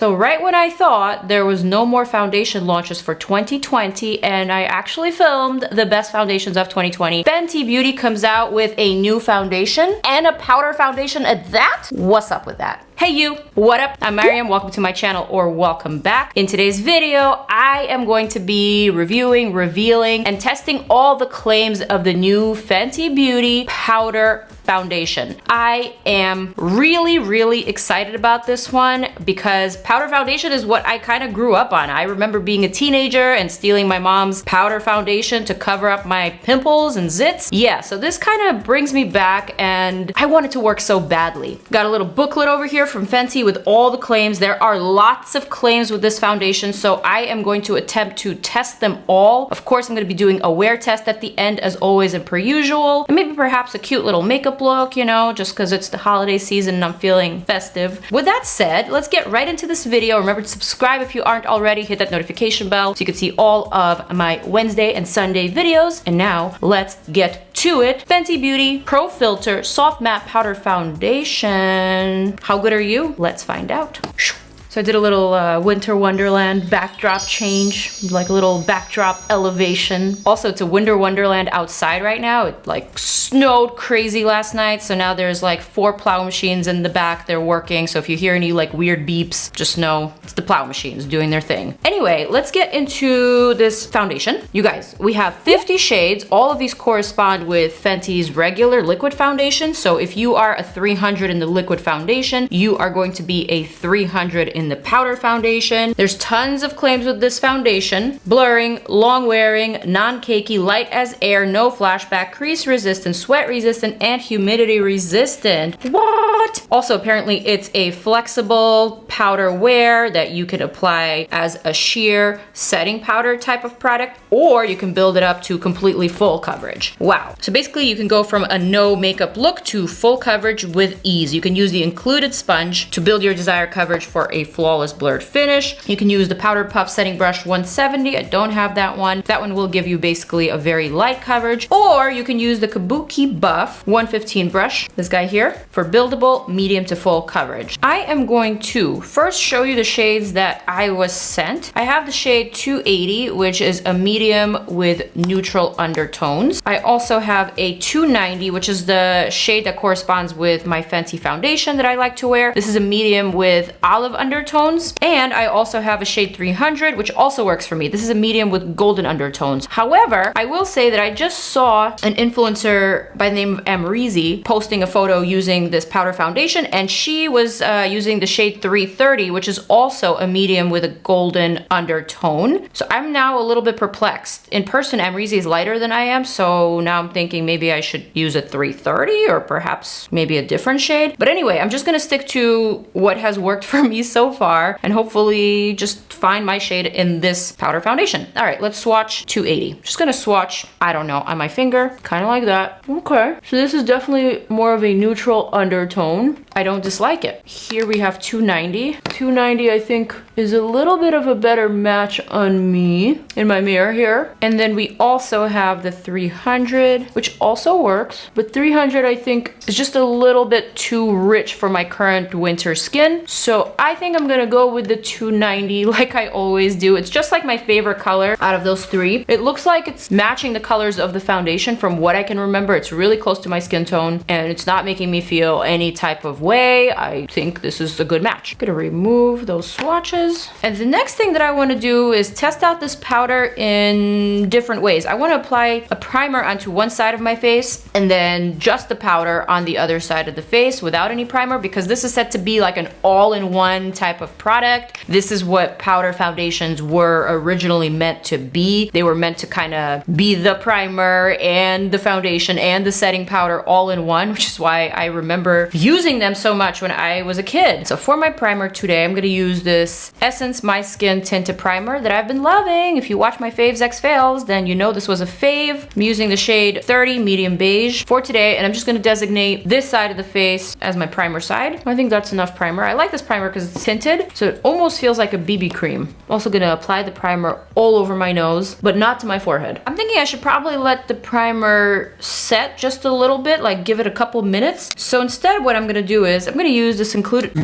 So right when I thought there was no more foundation launches for 2020, and I actually filmed the best foundations of 2020, Fenty Beauty comes out with a new foundation and a powder foundation at that? What's up with that? Hey you, what up? I'm Maryam, welcome to my channel, or welcome back. In today's video, I am going to be reviewing, revealing, and testing all the claims of the new Fenty Beauty powder foundation. I am really excited about this one because powder foundation is what I kind of grew up on. I remember being a teenager and stealing my mom's powder foundation to cover up my pimples and zits. Yeah, so this kind of brings me back and I want it to work so badly. Got a little booklet over here from Fenty with all the claims. There are lots of claims with this foundation, so I am going to attempt to test them all. Of course, I'm going to be doing a wear test at the end as always and per usual, and maybe perhaps a cute little makeup look, you know, just because it's the holiday season and I'm feeling festive. With that said, let's get right into this video. Remember to subscribe if you aren't already, hit that notification bell so you can see all of my Wednesday and Sunday videos. And now let's get to it. Fenty Beauty Pro Filt'r Soft Matte Powder Foundation. How good are you? Let's find out. So I did a little Winter Wonderland backdrop change, like a little backdrop elevation. Also, it's a Winter Wonderland outside right now. It like snowed crazy last night, so now there's like 4 plow machines in the back. They're working, so if you hear any like weird beeps, just know it's the plow machines doing their thing. Anyway, let's get into this foundation. You guys, we have 50 shades. All of these correspond with Fenty's regular liquid foundation. So if you are a 300 in the liquid foundation, you are going to be a 300 in the powder foundation. There's tons of claims with this foundation. Blurring, long wearing, non-cakey, light as air, no flashback, crease resistant, sweat resistant, and humidity resistant. What? Also, apparently it's a flexible powder wear that you can apply as a sheer setting powder type of product, or you can build it up to completely full coverage. Wow. So basically you can go from a no makeup look to full coverage with ease. You can use the included sponge to build your desired coverage for a flawless blurred finish. You can use the Powder Puff Setting Brush 170. I don't have that one. That one will give you basically a very light coverage. Or you can use the Kabuki Buff 115 brush, this guy here, for buildable medium to full coverage. I am going to first show you the shades that I was sent. I have the shade 280, which is a medium with neutral undertones. I also have a 290, which is the shade that corresponds with my Fenty foundation that I like to wear. This is a medium with olive undertones. And I also have a shade 300, which also works for me. This is a medium with golden undertones. However, I will say that I just saw an influencer by the name of Amrizi posting a photo using this powder foundation, and she was using the shade 330, which is also a medium with a golden undertone. So I'm now a little bit perplexed. In person, Amrizi is lighter than I am, so now I'm thinking maybe I should use a 330 or perhaps maybe a different shade. But anyway, I'm just gonna stick to what has worked for me so far and hopefully just find my shade in this powder foundation. All right, let's swatch 280. Just gonna swatch, I don't know, on my finger, kind of like that. Okay, so this is definitely more of a neutral undertone. I don't dislike it. Here we have 290. 290 I think is a little bit of a better match on me in my mirror here. And then we also have the 300, which also works, but 300 I think is just a little bit too rich for my current winter skin. So I think I'm gonna go with the 290 like I always do. It's just like my favorite color out of those 3. It looks like it's matching the colors of the foundation from what I can remember. It's really close to my skin tone and it's not making me feel any type of way. I think this is a good match. Gonna remove those swatches. And the next thing that I want to do is test out this powder in different ways. I want to apply a primer onto one side of my face and then just the powder on the other side of the face without any primer, because this is said to be like an all-in-one type of product. This is what powder foundations were originally meant to be. They were meant to kind of be the primer and the foundation and the setting powder all in one, which is why I remember using them so much when I was a kid. So for my primer today, I'm going to use this Essence My Skin Tinted Primer that I've been loving. If you watch my faves X fails, then you know this was a fave. I'm using the shade 30 medium beige for today, and I'm just going to designate this side of the face as my primer side. I think that's enough primer. I like this primer because it's tinted, so it almost feels like a BB cream. I'm also going to apply the primer all over my nose, but not to my forehead. I'm thinking I should probably let the primer set just a little bit, like give it a couple minutes. So instead what I'm going to do is I'm going to use this included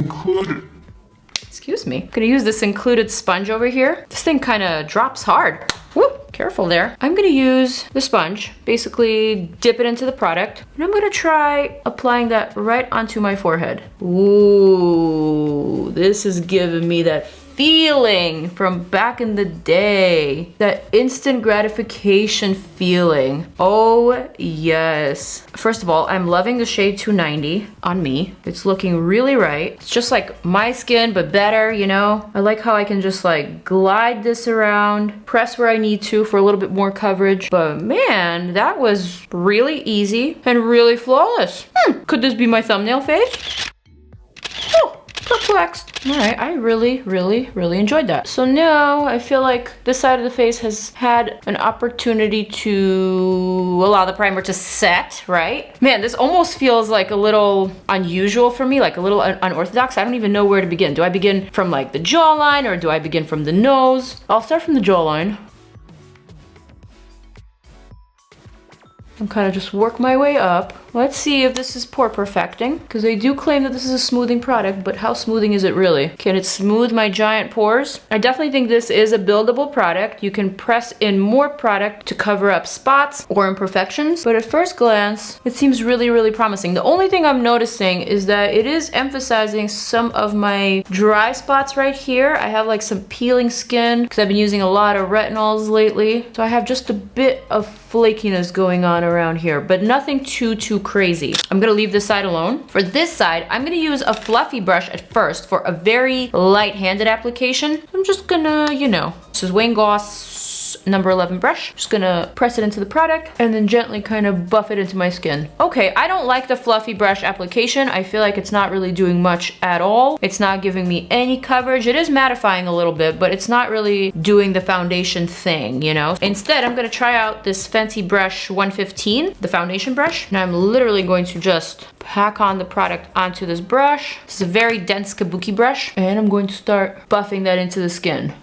Excuse me. I'm gonna use this included sponge over here. This thing kind of drops hard. Whoop, careful there. I'm gonna use the sponge, basically dip it into the product, and I'm gonna try applying that right onto my forehead. Ooh, this is giving me that feeling from back in the day. That instant gratification feeling. Oh, yes. First of all, I'm loving the shade 290 on me. It's looking really right. It's just like my skin, but better, you know? I like how I can just like glide this around, press where I need to for a little bit more coverage. But man, that was really easy and really flawless. Could this be my thumbnail face? Oh, perplexed. All right, I really enjoyed that. So now I feel like this side of the face has had an opportunity to allow the primer to set, right? Man, this almost feels like a little unusual for me, like a little unorthodox. I don't even know where to begin. Do I begin from like the jawline or do I begin from the nose? I'll start from the jawline. And kind of just work my way up. Let's see if this is pore perfecting, because they do claim that this is a smoothing product, but how smoothing is it really? Can it smooth my giant pores? I definitely think this is a buildable product. You can press in more product to cover up spots or imperfections, but at first glance, it seems really promising. The only thing I'm noticing is that it is emphasizing some of my dry spots right here. I have like some peeling skin because I've been using a lot of retinols lately. So I have just a bit of flakiness going on around here, but nothing too crazy. I'm gonna leave this side alone. For this side, I'm gonna use a fluffy brush at first for a very light-handed application. I'm just gonna, you know, this is Wayne Goss number 11 brush. Just gonna press it into the product and then gently kind of buff it into my skin. Okay, I don't like the fluffy brush application. I feel like it's not really doing much at all. It's not giving me any coverage. It is mattifying a little bit, but it's not really doing the foundation thing, you know? Instead, I'm gonna try out this Fenty brush 115, the foundation brush, and I'm literally going to just pack on the product onto this brush. This is a very dense Kabuki brush, and I'm going to start buffing that into the skin.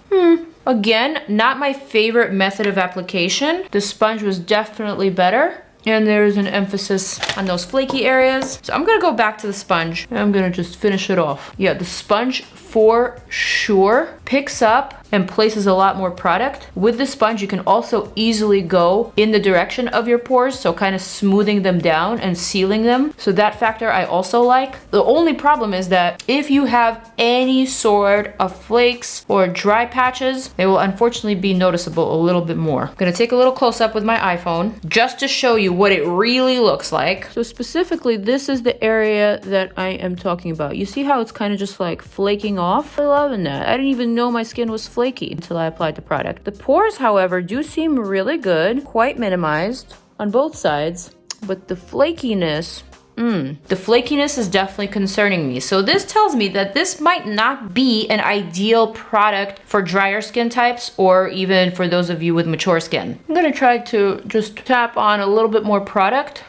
Again, not my favorite method of application. The sponge was definitely better. And there's an emphasis on those flaky areas. So I'm gonna go back to the sponge and I'm gonna just finish it off. Yeah, the sponge for sure picks up and places a lot more product. With the sponge, you can also easily go in the direction of your pores, so kind of smoothing them down and sealing them. So that factor I also like. The only problem is that if you have any sort of flakes or dry patches, they will unfortunately be noticeable a little bit more. I'm gonna take a little close up with my iPhone just to show you what it really looks like. So specifically, this is the area that I am talking about. You see how it's kind of just like flaking off? I'm loving that. I didn't even know my skin was flaky until I applied the product. The pores, however, do seem really good, quite minimized on both sides, but the flakiness, the flakiness is definitely concerning me. So this tells me that this might not be an ideal product for drier skin types or even for those of you with mature skin. I'm gonna try to just tap on a little bit more product.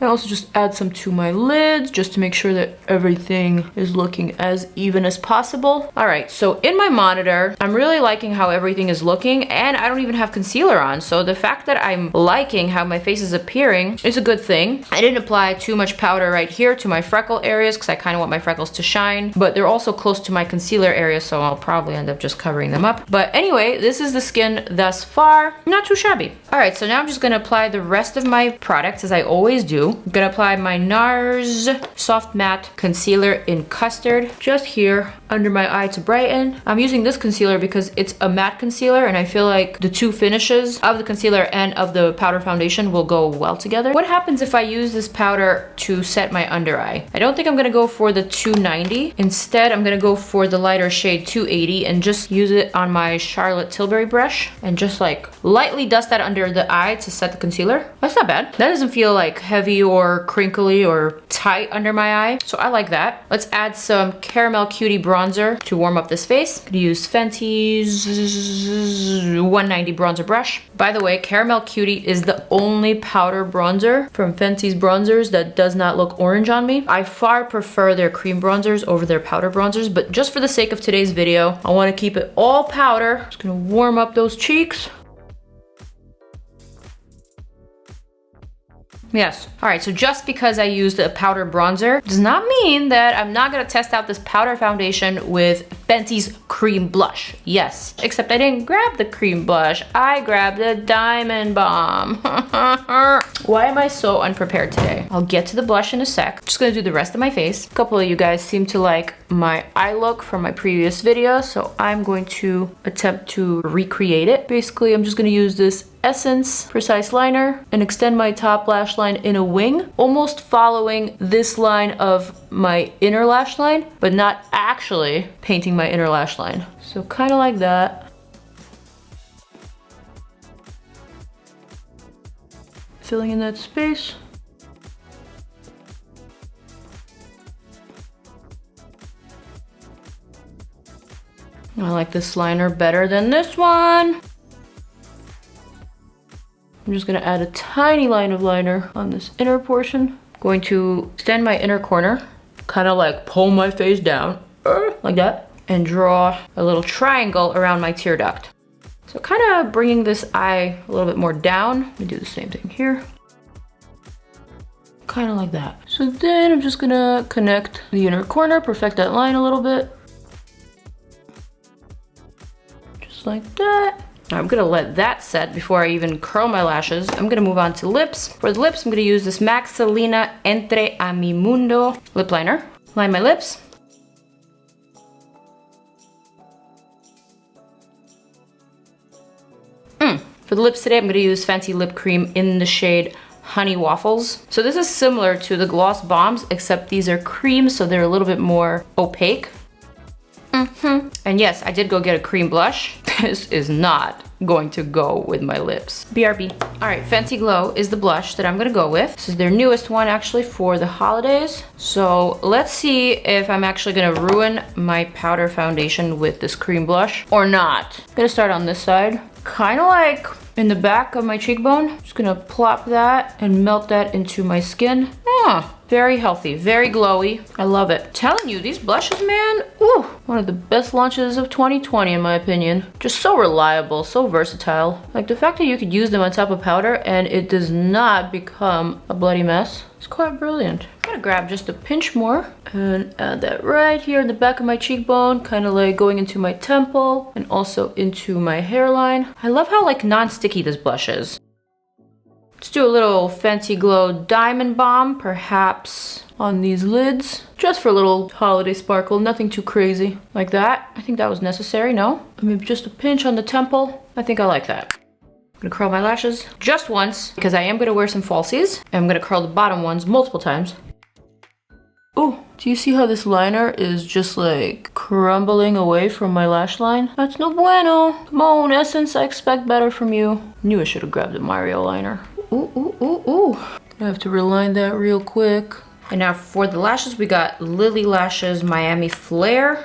I also just add some to my lids just to make sure that everything is looking as even as possible. All right, so in my monitor, I'm really liking how everything is looking and I don't even have concealer on. So the fact that I'm liking how my face is appearing is a good thing. I didn't apply too much powder right here to my freckle areas because I kind of want my freckles to shine, but they're also close to my concealer area, so I'll probably end up just covering them up. But anyway, this is the skin thus far. Not too shabby. All right, so now I'm just gonna apply the rest of my products as I always do. I'm gonna apply my NARS Soft Matte Concealer in Custard just here under my eye to brighten. I'm using this concealer because it's a matte concealer and I feel like the two finishes of the concealer and of the powder foundation will go well together. What happens if I use this powder to set my under eye? I don't think I'm gonna go for the 290. Instead, I'm gonna go for the lighter shade 280 and just use it on my Charlotte Tilbury brush and just like lightly dust that under the eye to set the concealer. That's not bad. That doesn't feel like heavy or crinkly or tight under my eye, so I like that. Let's add some Caramel Cutie bronzer to warm up this face. I'm gonna use Fenty's 190 bronzer brush. By the way, Caramel Cutie is the only powder bronzer from Fenty's bronzers that does not look orange on me. I far prefer their cream bronzers over their powder bronzers, but just for the sake of today's video, I want to keep it all powder. Just gonna warm up those cheeks. Yes. All right, so just because I used a powder bronzer does not mean that I'm not gonna test out this powder foundation with Fenty's cream blush. Yes, except I didn't grab the cream blush. I grabbed the Diamond Bomb. Why am I so unprepared today? I'll get to the blush in a sec. I'm just gonna do the rest of my face. A couple of you guys seem to like my eye look from my previous video, so I'm going to attempt to recreate it. Basically, I'm just gonna use this Essence Precise Liner and extend my top lash line in a wing, almost following this line of my inner lash line, but not actually painting my inner lash line. So kind of like that. Filling in that space. I like this liner better than this one. I'm just gonna add a tiny line of liner on this inner portion. Going to extend my inner corner, kind of like pull my face down, like that, and draw a little triangle around my tear duct. So kind of bringing this eye a little bit more down. Let me do the same thing here. Kind of like that. So then I'm just gonna connect the inner corner, perfect that line a little bit. Just like that. I'm gonna let that set before I even curl my lashes. I'm gonna move on to lips. For the lips, I'm gonna use this Maxilina Entre a mi Mundo lip liner. Line my lips. For the lips today, I'm gonna use Fenty lip cream in the shade Honey Waffles. So this is similar to the gloss bombs, except these are creams, so they're a little bit more opaque. And yes, I did go get a cream blush. This is not going to go with my lips. BRB. All right, Fenty Glow is the blush that I'm gonna go with. This is their newest one actually for the holidays. So let's see if I'm actually gonna ruin my powder foundation with this cream blush or not. I'm gonna start on this side. Kind of like in the back of my cheekbone. Just gonna plop that and melt that into my skin. Very healthy, very glowy. I love it. Telling you, these blushes, man, ooh, one of the best launches of 2020 in my opinion. Just so reliable, so versatile. Like the fact that you could use them on top of powder and it does not become a bloody mess. It's quite brilliant. I'm gonna grab just a pinch more and add that right here in the back of my cheekbone, kind of like going into my temple and also into my hairline. I love how like non-sticky this blush is. Let's do a little Fenty Glow Diamond Bomb, perhaps on these lids. Just for a little holiday sparkle, nothing too crazy. Like that. I think that was necessary, no? Maybe just a pinch on the temple. I think I like that. I'm gonna curl my lashes just once because I am gonna wear some falsies. And I'm gonna curl the bottom ones multiple times. Oh, do you see how this liner is just like crumbling away from my lash line? That's no bueno. Come on, Essence, I expect better from you. Knew I should have grabbed the Mario liner. Ooh. I have to reline that real quick. And now for the lashes, we got LILLY Lashes Miami Flare.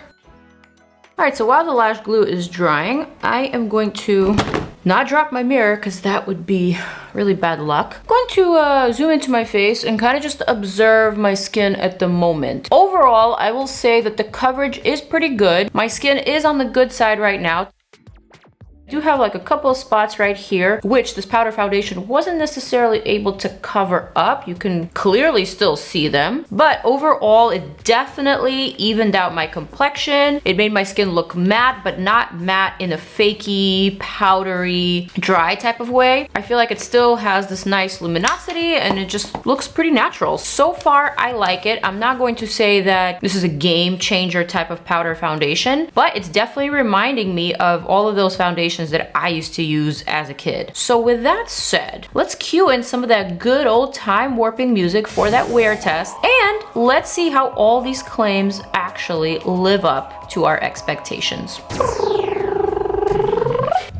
All right, so while the lash glue is drying, I am going to not drop my mirror because that would be really bad luck. I'm going to zoom into my face and kind of just observe my skin at the moment. Overall, I will say that the coverage is pretty good. My skin is on the good side right now. I do have like a couple of spots right here, which this powder foundation wasn't necessarily able to cover up. You can clearly still see them, but overall it definitely evened out my complexion. It made my skin look matte, but not matte in a fakey, powdery, dry type of way. I feel like it still has this nice luminosity and it just looks pretty natural. So far, I like it. I'm not going to say that this is a game changer type of powder foundation, but it's definitely reminding me of all of those foundations that I used to use as a kid. So with that said, let's cue in some of that good old time warping music for that wear test, and let's see how all these claims actually live up to our expectations.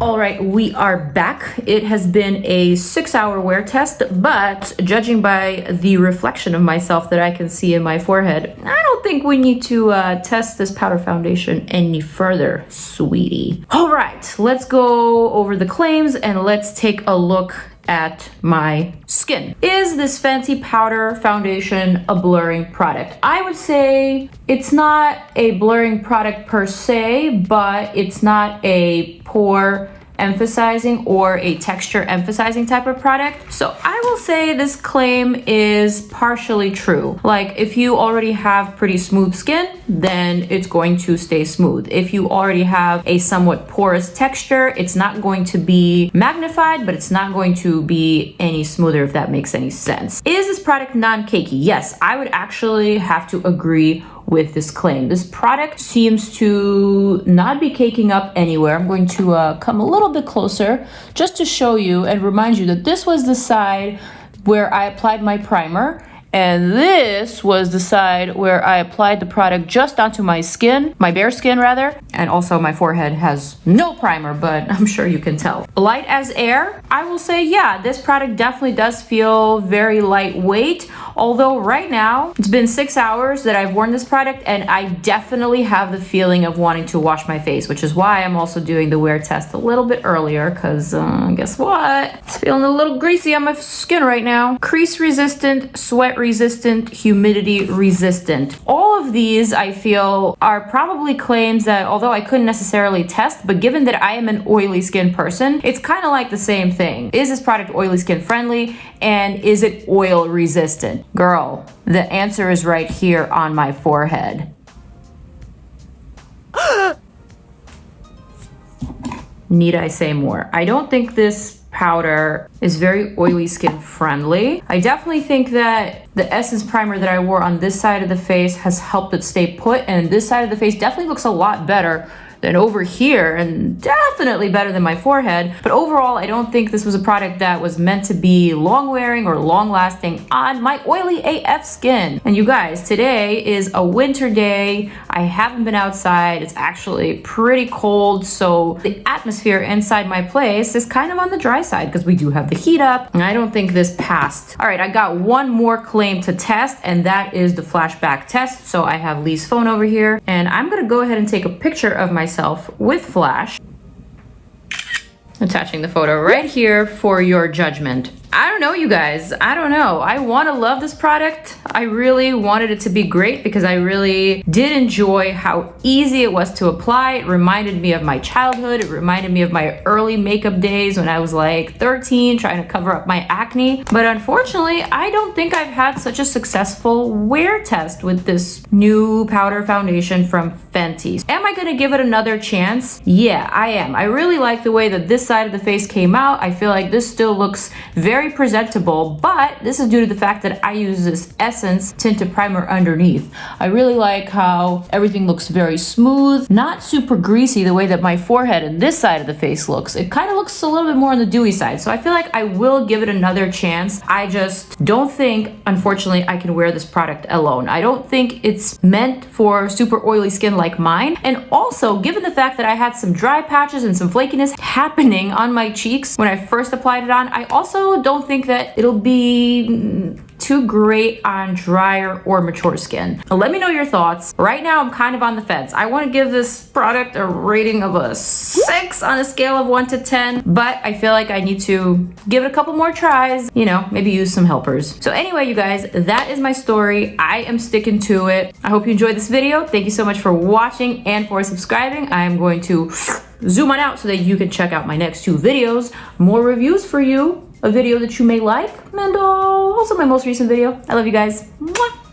All right, we are back. It has been a 6-hour wear test, but judging by the reflection of myself that I can see in my forehead, I don't think we need to test this powder foundation any further, sweetie. All right, let's go over the claims and let's take a look at my skin. Is this Fenty powder foundation a blurring product? I would say it's not a blurring product per se, but it's not a poor emphasizing or a texture emphasizing type of product. So I will say this claim is partially true. Like if you already have pretty smooth skin, then it's going to stay smooth. If you already have a somewhat porous texture, it's not going to be magnified, but it's not going to be any smoother, if that makes any sense. Is this product non-cakey? Yes, I would actually have to agree with this claim. This product seems to not be caking up anywhere. I'm going to come a little bit closer just to show you and remind you that this was the side where I applied my primer, and this was the side where I applied the product just onto my skin, my bare skin rather, and also my forehead has no primer, but I'm sure you can tell. Light as air, I will say, yeah, this product definitely does feel very lightweight, although right now, it's been 6 hours that I've worn this product, and I definitely have the feeling of wanting to wash my face, which is why I'm also doing the wear test a little bit earlier, because guess what? It's feeling a little greasy on my skin right now. Crease resistant, sweat resistant, humidity resistant. All of these I feel are probably claims that although I couldn't necessarily test, but given that I am an oily skin person, it's kind of like the same thing. Is this product oily skin friendly, and is it oil resistant? Girl, the answer is right here on my forehead. Need I say more? I don't think this powder is very oily skin friendly. I definitely think that the Essence primer that I wore on this side of the face has helped it stay put, and this side of the face definitely looks a lot better than over here, and definitely better than my forehead. But overall, I don't think this was a product that was meant to be long wearing or long lasting on my oily AF skin. And you guys, today is a winter day. I haven't been outside. It's actually pretty cold, so the atmosphere inside my place is kind of on the dry side because we do have the heat up, and I don't think this passed. All right, I got one more claim to test, and that is the flashback test. So I have Lee's phone over here, and I'm gonna go ahead and take a picture of myself with flash, attaching the photo right here for your judgment. I don't know, you guys. I don't know. I want to love this product. I really wanted it to be great because I really did enjoy how easy it was to apply. It reminded me of my childhood. It reminded me of my early makeup days when I was like 13 trying to cover up my acne. But unfortunately, I don't think I've had such a successful wear test with this new powder foundation from Fenty. Am I going to give it another chance? Yeah, I am. I really like the way that this side of the face came out. I feel like this still looks very presentable, but this is due to the fact that I use this Essence Tinted Primer underneath. I really like how everything looks very smooth, not super greasy the way that my forehead and this side of the face looks. It kind of looks a little bit more on the dewy side, so I feel like I will give it another chance. I just don't think, unfortunately, I can wear this product alone. I don't think it's meant for super oily skin like mine, and also given the fact that I had some dry patches and some flakiness happening on my cheeks when I first applied it on, I also don't think that it'll be too great on drier or mature skin. Now, let me know your thoughts. Right now, I'm kind of on the fence. I want to give this product a rating of a 6 on a scale of 1 to 10, but I feel like I need to give it a couple more tries, you know, maybe use some helpers. So anyway, you guys, that is my story. I am sticking to it. I hope you enjoyed this video. Thank you so much for watching and for subscribing. I am going to zoom on out so that you can check out my next 2 videos. More reviews for you, a video that you may like, and also my most recent video. I love you guys. Mwah!